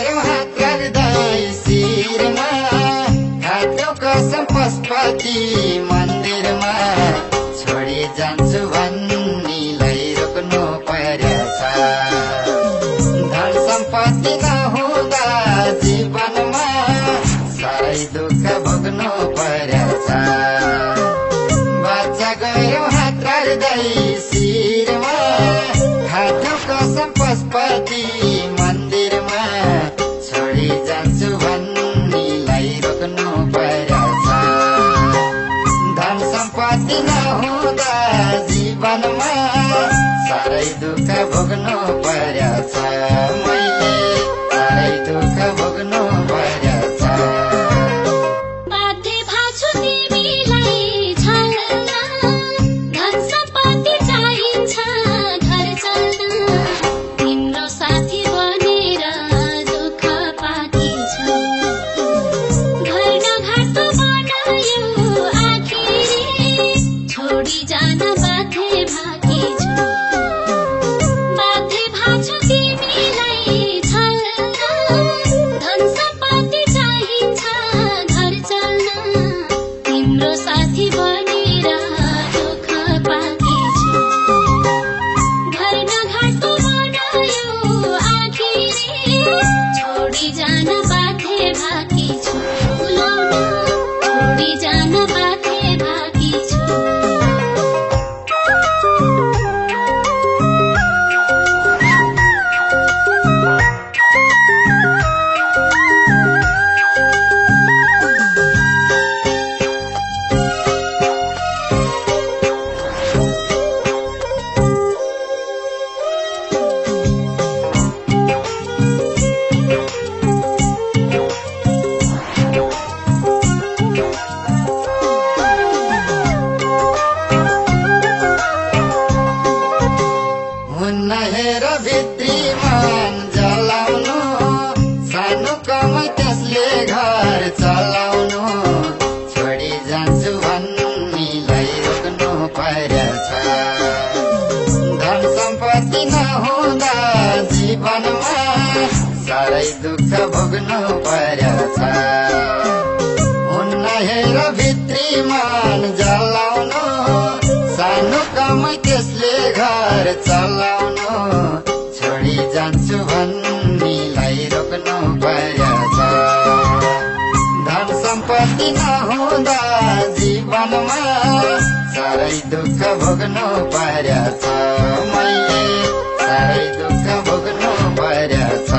गयो हात राख्दै शिरमा खाथ्यौ कसम पशुपति मन्दिरमा छोडी जान्छु भन्नेलाई रोक्नु परेछ धन सम्पत्ति नहुँदा जीवनमा साह्रै दुःख भोग्नु परेछ बच्चा गयो हात राख्दै शिरमा खाथ्यौ कसम पशुपति मन्दिरमा छोडी जान्छु भन्नेलाई रोक्नु परेछ धन सम्पत्ति नहुँदा जीवनमा साह्रै दुःख भोग्नु परेछ मैले साह्रै दुःख भोग्नु परेछ हेर भित्री मन जलाउनु सानो कमै त्यसले घर चलाउनु छोडी जान्छु भन्नेलाई रोक्नु परेछ धन सम्पत्ति नहुँदा जीवनमा साह्रै दुःख भोग्नु परेछ हुन्न हेर भित्री मन जलाउनु सानो कमै त्यसले घर चलाउनु छोडी जान्छु भन्नेलाई रोक्नु परेछ धन सम्पत्ति नहुँदा जीवनमा साह्रै दुःख भोग्नु परेछ मैले साह्रै दुःख भोग्नु परेछ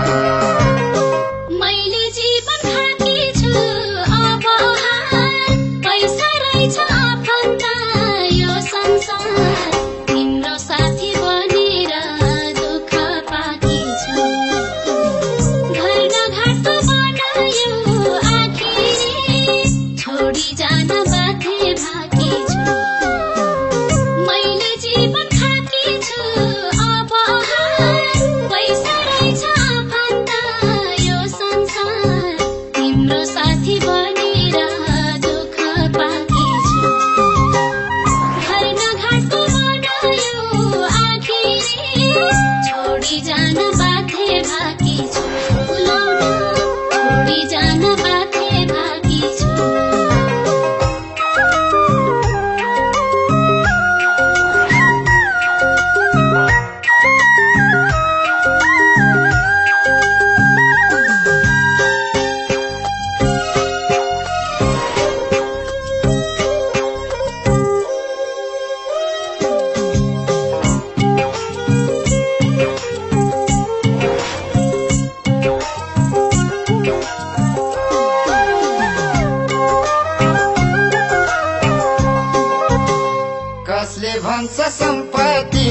कसले भन्छ सम्पत्ति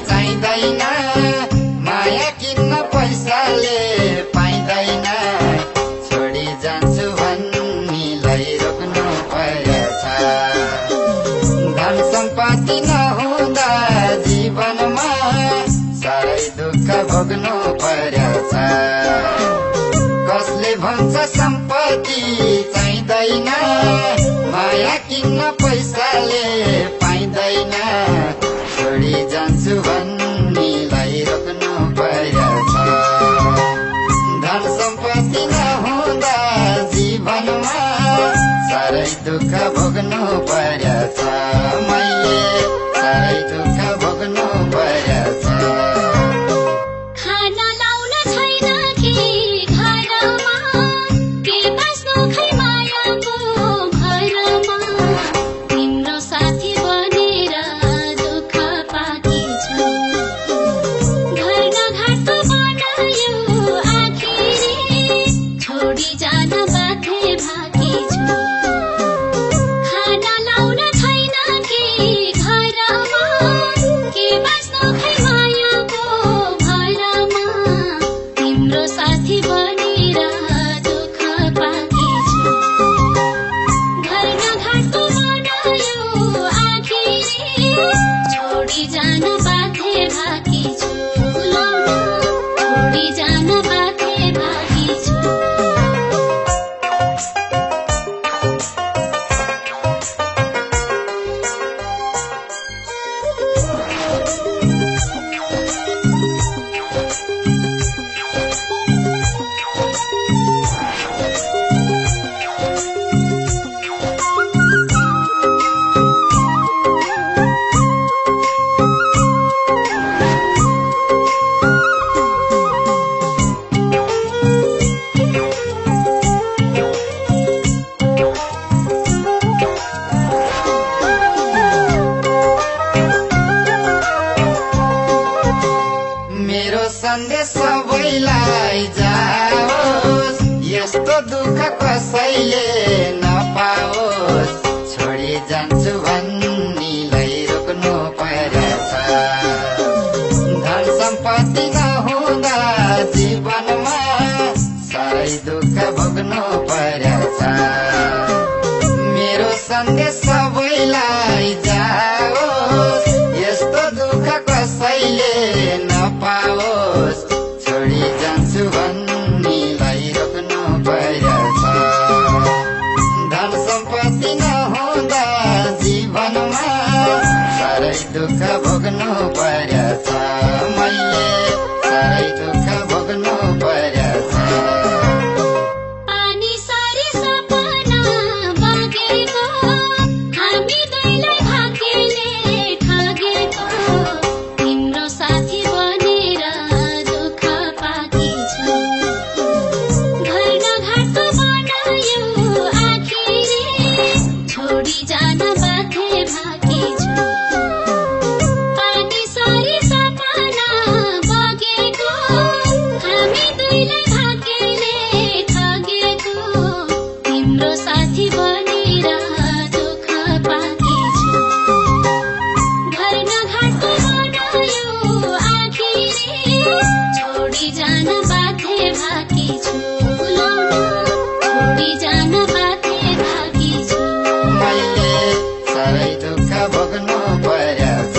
चाहिँदैन माया किन्न पैसाले पाइँदैन छोडी जान्छु भन्नेलाई रोक्नु परेछ धन सम्पत्ति नहुँदा जीवनमा साह्रै दुःख भोग्नु परेछ कसले भन्छ सम्पत्ति चाहिँदैन माया किन्न पैसाले पाइँदैन छोडी जान्छु भन्नेलाई रोक्नु परेछ धन सम्पत्ति दुःख भोग्नु परेछ मैले साह्रै दुःख भोग्नु परेछ खाना लाउन छैन कि घरमा के बाँच्नु खै मायाको भरमा तिम्रो साथी बनेर दुःख पाकी छु घर नघाटो बनायो आखिरी छोडी जान बाध्य भाकी छु खाना लाउन छैन कि घरमा के बाँच्नु खै मायाको भरमा तिम्रो साथी बनेर दुःख पाकी छु घर नघाटो बनायो आखिरी छोडी जान बाध्य भाकी छु छोडी जान बाध्य भाकी छु मेरो सन्देश सबैलाई जाओस् यस्तो दुःख कसैले नपाओस् छोडी जान्छु भन्नेलाई रोक्नु परेछ धन सम्पत्ति नहुँदा जीवनमा साह्रै दुःख भोग्नु परेछ मेरो सन्देश सबैलाई जाओस् यस्तो दुःख कसैले नपाओस् छोडी जान्छु भन्नेलाई रोक्नु परेछ धन सम्पत्ति नहुँदा जीवनमा साह्रै दुःख भोग्नु परेछ मैले साह्रै दुःख भोग्नु परेछ पानी सरी सपना बगेको हामी दुईलाई भाग्यले ठगेको तिम्रो साथी बनेर दुःख पाकी छु घर नघाटो बनायो आखिरी छोडी जान बाध्य भाकी छु पानी सरी सपना बगेको हामी दुईलाई भाग्यले ठगेको तिम्रो साथी बनेर दुःख पाकी छु घर नघाटो बनायो आखिरी छोडी जान बाध्य भाकी छु छोडी जान बाध्य भाकी छु मैले साह्रै दुःख भोग्नु परेछ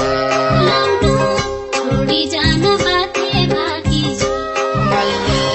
छोडी जान बाध्य भाकी छु मैले